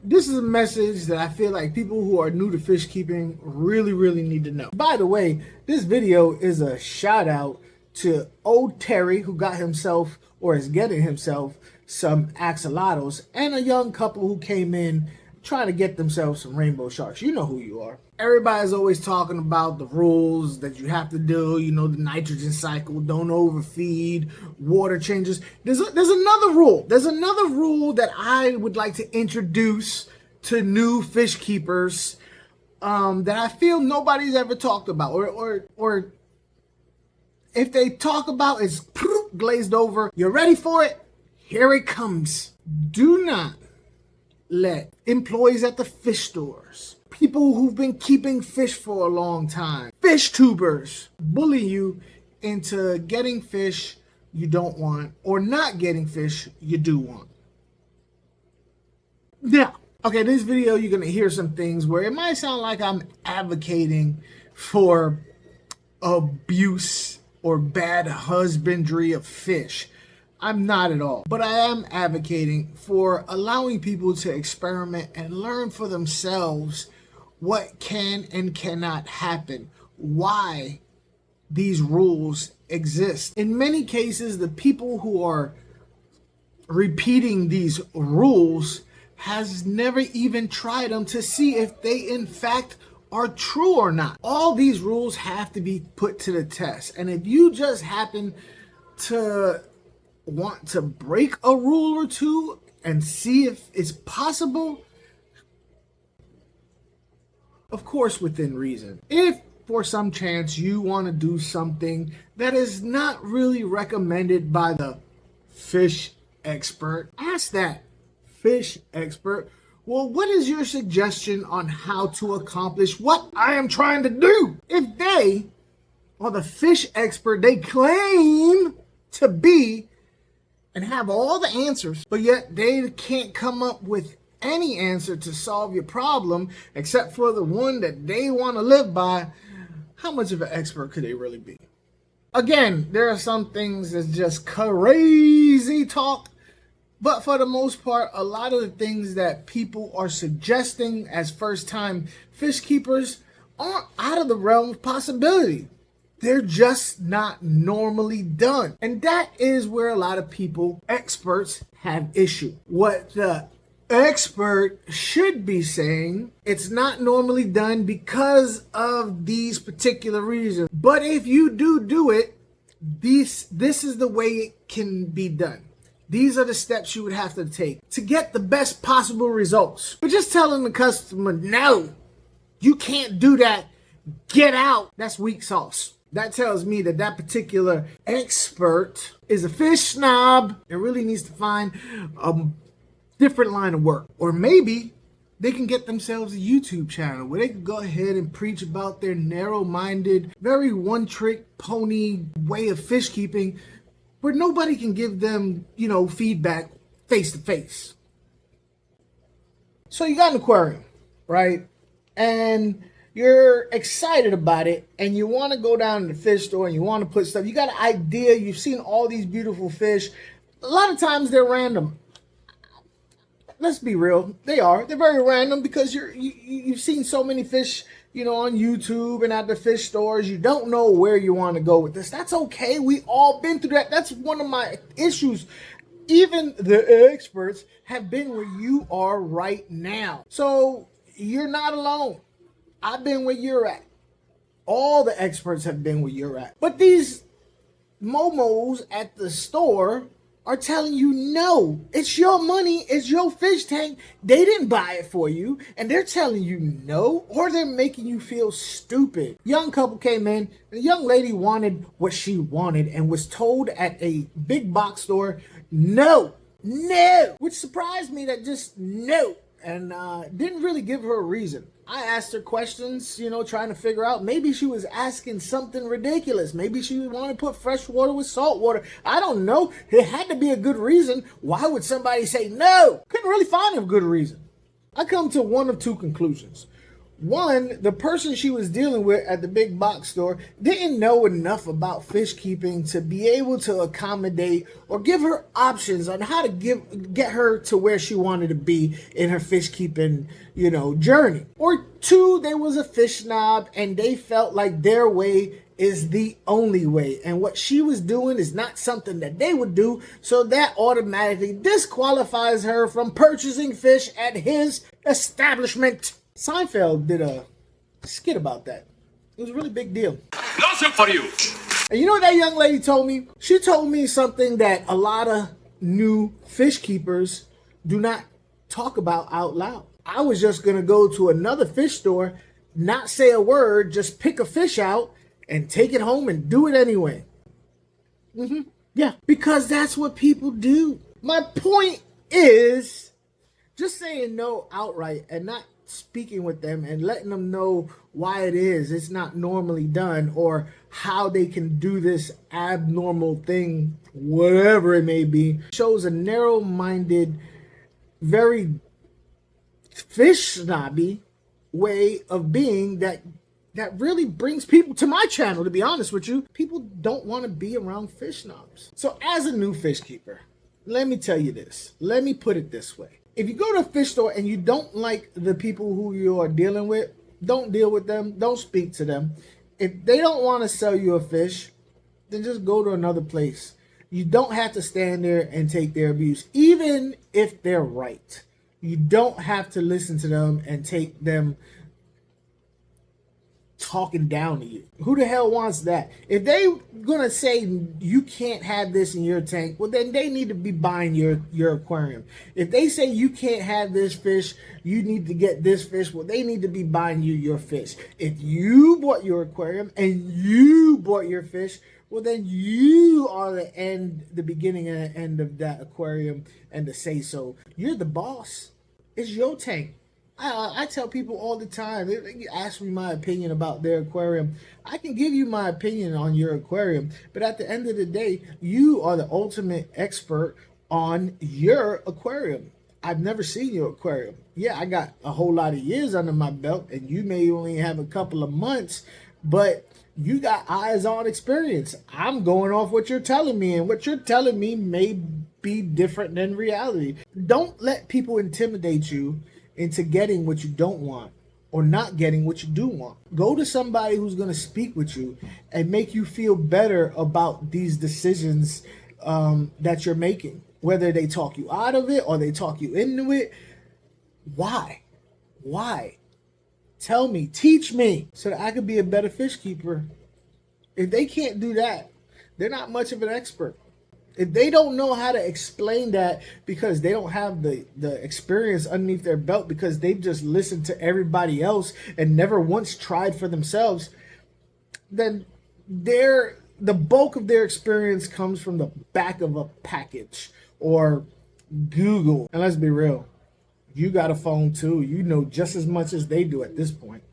This is a message that I feel like people who are new to fish keeping really need to know. By the way, this video is a shout out to old Terry, who got himself or is getting himself some axolotls, and a young couple who came in trying to get themselves some rainbow sharks. You know who you are. Everybody's always talking about the rules that you have to do, you know, the nitrogen cycle, don't overfeed, water changes. There's another rule. There's another rule that I would like to introduce to new fish keepers that I feel nobody's ever talked about, or if they talk about, it's glazed over. You ready for it? Here it comes. Do not let employees at the fish stores, people who've been keeping fish for a long time, fish tubers, bully you into getting fish you don't want or not getting fish you do want. Now, okay, this video you're going to hear some things where it might sound like I'm advocating for abuse or bad husbandry of fish. I'm not at all, but I am advocating for allowing people to experiment and learn for themselves what can and cannot happen, why these rules exist. In many cases, the people who are repeating these rules has never even tried them to see if they in fact are true or not. All these rules have to be put to the test, and if you just happen to want to break a rule or two and see if it's possible, of course within reason. If for some chance you want to do something that is not really recommended by the fish expert, ask that fish expert, well, what is your suggestion on how to accomplish what I am trying to do? If they are the fish expert they claim to be and have all the answers, but yet they can't come up with any answer to solve your problem except for the one that they want to live by, how much of an expert could they really be? Again, there are some things that's just crazy talk, but for the most part, a lot of the things that people are suggesting as first-time fish keepers aren't out of the realm of possibility. They're just not normally done. And that is where a lot of people, experts, have issue. What the expert should be saying, it's not normally done because of these particular reasons. But if you do it, this is the way it can be done. These are the steps you would have to take to get the best possible results. But just telling the customer, no, you can't do that, get out, that's weak sauce. That tells me that that particular expert is a fish snob and really needs to find a different line of work. Or maybe they can get themselves a YouTube channel where they can go ahead and preach about their narrow-minded, very one-trick pony way of fish keeping, where nobody can give them, you know, feedback face to face. So you got an aquarium, right? And you're excited about it, and you want to go down to the fish store and you want to put stuff. You got an idea. You've seen all these beautiful fish. A lot of times they're random. Let's be real. They are. They're very random because you've seen so many fish, you know, on YouTube and at the fish stores. You don't know where you want to go with this. That's okay. We all been through that. That's one of my issues. Even the experts have been where you are right now. So you're not alone. I've been where you're at. All the experts have been where you're at. But these momos at the store are telling you, no, it's your money, it's your fish tank. They didn't buy it for you, and they're telling you no, or they're making you feel stupid. Young couple came in, the young lady wanted what she wanted and was told at a big box store, no, which surprised me that just no, and didn't really give her a reason. I asked her questions, you know, trying to figure out, maybe she was asking something ridiculous. Maybe she wanted to put fresh water with salt water. I don't know. It had to be a good reason. Why would somebody say no? Couldn't really find a good reason. I come to one of two conclusions. One, the person she was dealing with at the big box store didn't know enough about fish keeping to be able to accommodate or give her options on how to get her to where she wanted to be in her fish keeping, journey. Or two, they was a fish snob and they felt like their way is the only way, and what she was doing is not something that they would do, so that automatically disqualifies her from purchasing fish at his establishment. Seinfeld did a skit about that. It was a really big deal. Nothing for you. And you know what that young lady told me? She told me something that a lot of new fish keepers do not talk about out loud. I was just going to go to another fish store, not say a word, just pick a fish out and take it home and do it anyway. Yeah, because that's what people do. My point is just saying no outright and not speaking with them and letting them know why it's not normally done, or how they can do this abnormal thing, whatever it may be, shows a narrow-minded, very fish snobby way of being that really brings people to my channel. To be honest with you, people don't want to be around fish snobs. So as a new fish keeper, let me tell you this. Let me put it this way. If you go to a fish store and you don't like the people who you are dealing with, don't deal with them. Don't speak to them. If they don't want to sell you a fish, then just go to another place. You don't have to stand there and take their abuse, even if they're right. You don't have to listen to them and take them talking down to you. Who the hell wants that? If they gonna say you can't have this in your tank, well then they need to be buying your aquarium. If they say you can't have this fish, you need to get this fish, well they need to be buying you your fish. If you bought your aquarium and you bought your fish, well then you are the beginning and the end of that aquarium and the say so. You're the boss. It's your tank. I tell people all the time, they ask me my opinion about their aquarium. I can give you my opinion on your aquarium, but at the end of the day, you are the ultimate expert on your aquarium. I've never seen your aquarium. Yeah, I got a whole lot of years under my belt, and you may only have a couple of months, but you got eyes-on experience. I'm going off what you're telling me, and what you're telling me may be different than reality. Don't let people intimidate you into getting what you don't want or not getting what you do want. Go to somebody who's going to speak with you and make you feel better about these decisions that you're making. Whether they talk you out of it or they talk you into it. Why? Tell me, teach me so that I could be a better fish keeper. If they can't do that, they're not much of an expert. If they don't know how to explain that because they don't have the experience underneath their belt, because they've just listened to everybody else and never once tried for themselves, then the bulk of their experience comes from the back of a package or Google. And let's be real, you got a phone too. You know just as much as they do at this point.